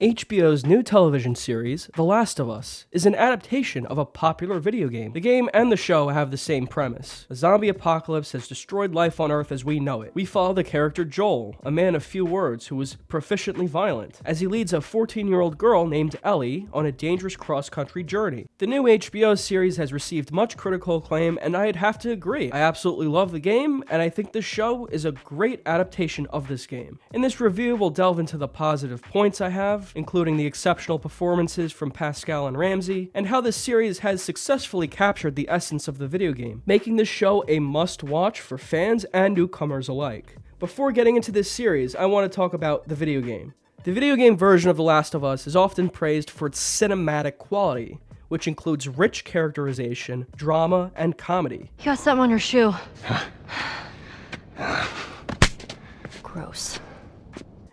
HBO's new television series, The Last of Us, is an adaptation of a popular video game. The game and the show have the same premise. A zombie apocalypse has destroyed life on Earth as we know it. We follow the character Joel, a man of few words who is proficiently violent, as he leads a 14-year-old girl named Ellie on a dangerous cross-country journey. The new HBO series has received much critical acclaim, and I'd have to agree. I absolutely love the game, and I think this show is a great adaptation of this game. In this review, we'll delve into the positive points I have, including the exceptional performances from Pascal and Ramsey, and how this series has successfully captured the essence of the video game, making this show a must-watch for fans and newcomers alike. Before getting into this series, I want to talk about the video game. The video game version of The Last of Us is often praised for its cinematic quality, which includes rich characterization, drama, and comedy. You got something on your shoe. Gross.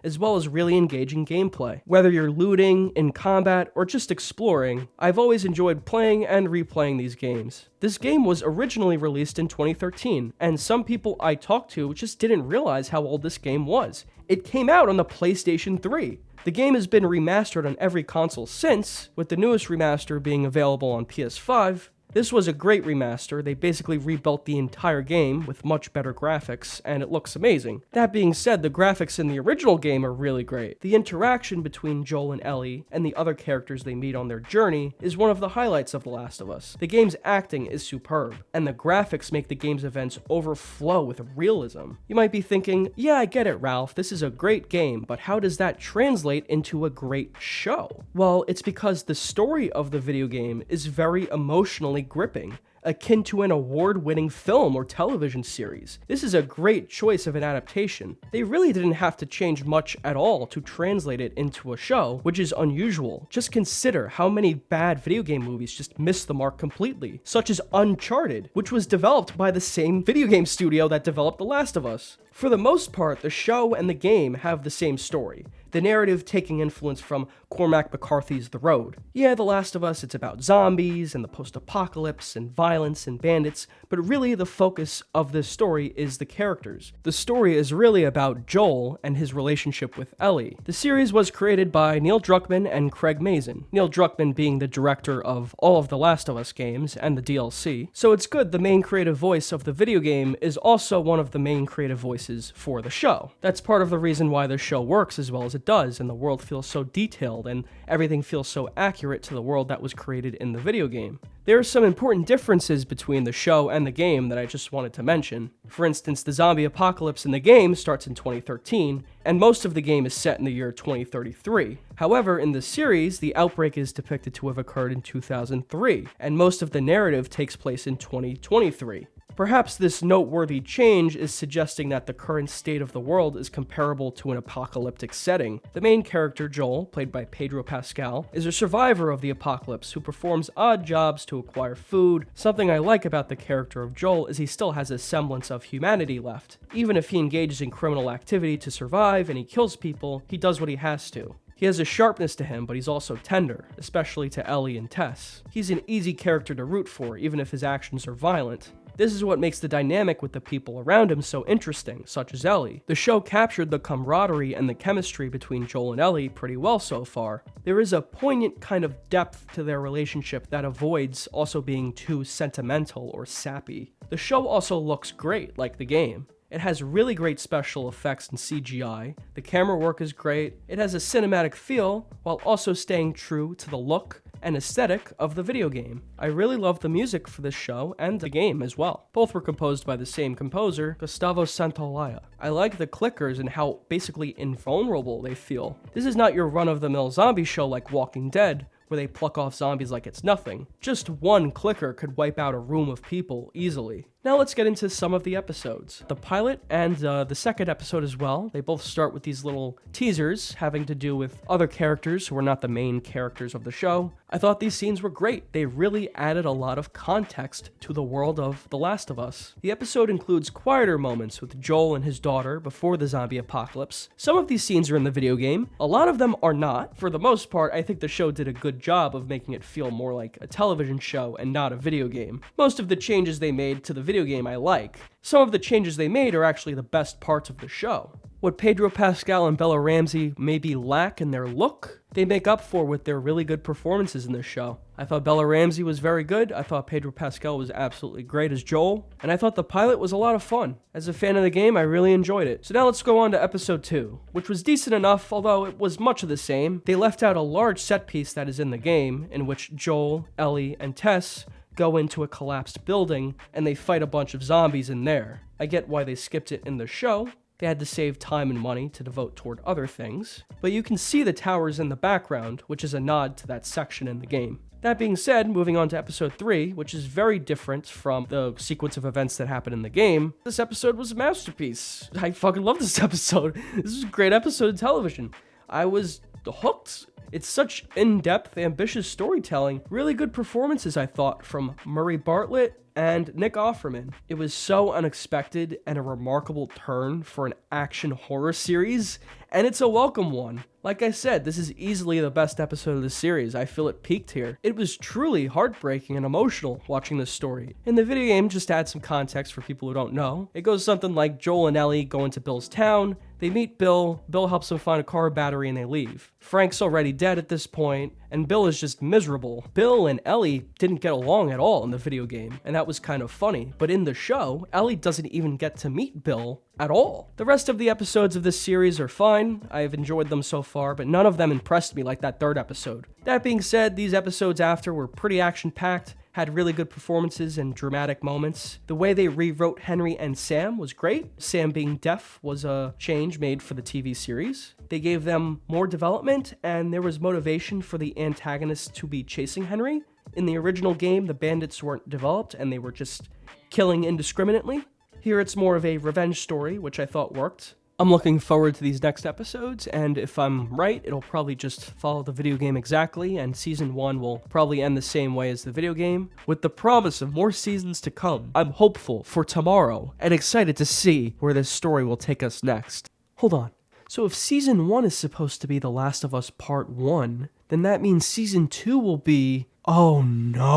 As well as really engaging gameplay. Whether you're looting, in combat, or just exploring, I've always enjoyed playing and replaying these games. This game was originally released in 2013, and some people I talked to just didn't realize how old this game was. It came out on the PlayStation 3. The game has been remastered on every console since, with the newest remaster being available on PS5. This was a great remaster. They basically rebuilt the entire game with much better graphics, and it looks amazing. That being said, the graphics in the original game are really great. The interaction between Joel and Ellie and the other characters they meet on their journey is one of the highlights of The Last of Us. The game's acting is superb, and the graphics make the game's events overflow with realism. You might be thinking, yeah, I get it, Ralph, this is a great game, but how does that translate into a great show? Well, it's because the story of the video game is very emotionally gripping, akin to an award-winning film or television series. This is a great choice of an adaptation. They really didn't have to change much at all to translate it into a show, which is unusual. Just consider how many bad video game movies just miss the mark completely, such as Uncharted, which was developed by the same video game studio that developed The Last of Us. For the most part, the show and the game have the same story, the narrative taking influence from Cormac McCarthy's The Road. Yeah, The Last of Us, it's about zombies and the post-apocalypse and violence and bandits, but really the focus of this story is the characters. The story is really about Joel and his relationship with Ellie. The series was created by Neil Druckmann and Craig Mazin, Neil Druckmann being the director of all of The Last of Us games and the DLC. So it's good the main creative voice of the video game is also one of the main creative voices for the show. That's part of the reason why the show works as well as it does, and the world feels so detailed and everything feels so accurate to the world that was created in the video game. There are some important differences between the show and the game that I just wanted to mention. For instance, the zombie apocalypse in the game starts in 2013, and most of the game is set in the year 2033. However, in the series, the outbreak is depicted to have occurred in 2003, and most of the narrative takes place in 2023. Perhaps this noteworthy change is suggesting that the current state of the world is comparable to an apocalyptic setting. The main character, Joel, played by Pedro Pascal, is a survivor of the apocalypse who performs odd jobs to acquire food. Something I like about the character of Joel is he still has a semblance of humanity left. Even if he engages in criminal activity to survive and he kills people, he does what he has to. He has a sharpness to him, but he's also tender, especially to Ellie and Tess. He's an easy character to root for, even if his actions are violent. This is what makes the dynamic with the people around him so interesting, such as Ellie. The show captured the camaraderie and the chemistry between Joel and Ellie pretty well so far. There is a poignant kind of depth to their relationship that avoids also being too sentimental or sappy. The show also looks great, like the game. It has really great special effects and CGI, the camera work is great, it has a cinematic feel, while also staying true to the look and aesthetic of the video game. I really love the music for this show and the game as well. Both were composed by the same composer, Gustavo Santaolalla. I like the clickers and how basically invulnerable they feel. This is not your run-of-the-mill zombie show like Walking Dead, where they pluck off zombies like it's nothing. Just one clicker could wipe out a room of people easily. Now let's get into some of the episodes. The pilot and the second episode as well, they both start with these little teasers having to do with other characters who are not the main characters of the show. I thought these scenes were great. They really added a lot of context to the world of The Last of Us. The episode includes quieter moments with Joel and his daughter before the zombie apocalypse. Some of these scenes are in the video game. A lot of them are not. For the most part, I think the show did a good job of making it feel more like a television show and not a video game. Most of the changes they made to the video game I like. Some of the changes they made are actually the best parts of the show. What Pedro Pascal and Bella Ramsey maybe lack in their look, they make up for with their really good performances in this show. I thought Bella Ramsey was very good, I thought Pedro Pascal was absolutely great as Joel, and I thought the pilot was a lot of fun. As a fan of the game, I really enjoyed it. So now let's go on to episode 2, which was decent enough, although it was much of the same. They left out a large set piece that is in the game, in which Joel, Ellie, and Tess go into a collapsed building, and they fight a bunch of zombies in there. I get why they skipped it in the show. They had to save time and money to devote toward other things, but you can see the towers in the background, which is a nod to that section in the game. That being said, moving on to episode 3, which is very different from the sequence of events that happen in the game, this episode was a masterpiece. I fucking love this episode. This is a great episode of television. I was hooked. It's such in-depth, ambitious storytelling. Really good performances, I thought, from Murray Bartlett and Nick Offerman. It was so unexpected and a remarkable turn for an action horror series, and it's a welcome one. Like I said, this is easily the best episode of the series. I feel it peaked here. It was truly heartbreaking and emotional watching this story. In the video game, just to add some context for people who don't know, it goes something like Joel and Ellie go into Bill's town, they meet Bill helps them find a car battery, and they leave. Frank's already dead at this point, and Bill is just miserable. Bill and Ellie didn't get along at all in the video game, and that was kind of funny. But in the show, Ellie doesn't even get to meet Bill at all. The rest of the episodes of this series are fine. I've enjoyed them so far, but none of them impressed me like that third episode. That being said, these episodes after were pretty action-packed, had really good performances and dramatic moments. The way they rewrote Henry and Sam was great. Sam being deaf was a change made for the TV series. They gave them more development, and there was motivation for the antagonists to be chasing Henry. In the original game, the bandits weren't developed, and they were just killing indiscriminately. Here it's more of a revenge story, which I thought worked. I'm looking forward to these next episodes, and if I'm right, it'll probably just follow the video game exactly, and Season 1 will probably end the same way as the video game. With the promise of more seasons to come, I'm hopeful for tomorrow, and excited to see where this story will take us next. Hold on. So if Season 1 is supposed to be The Last of Us Part 1, then that means Season 2 will be... Oh no!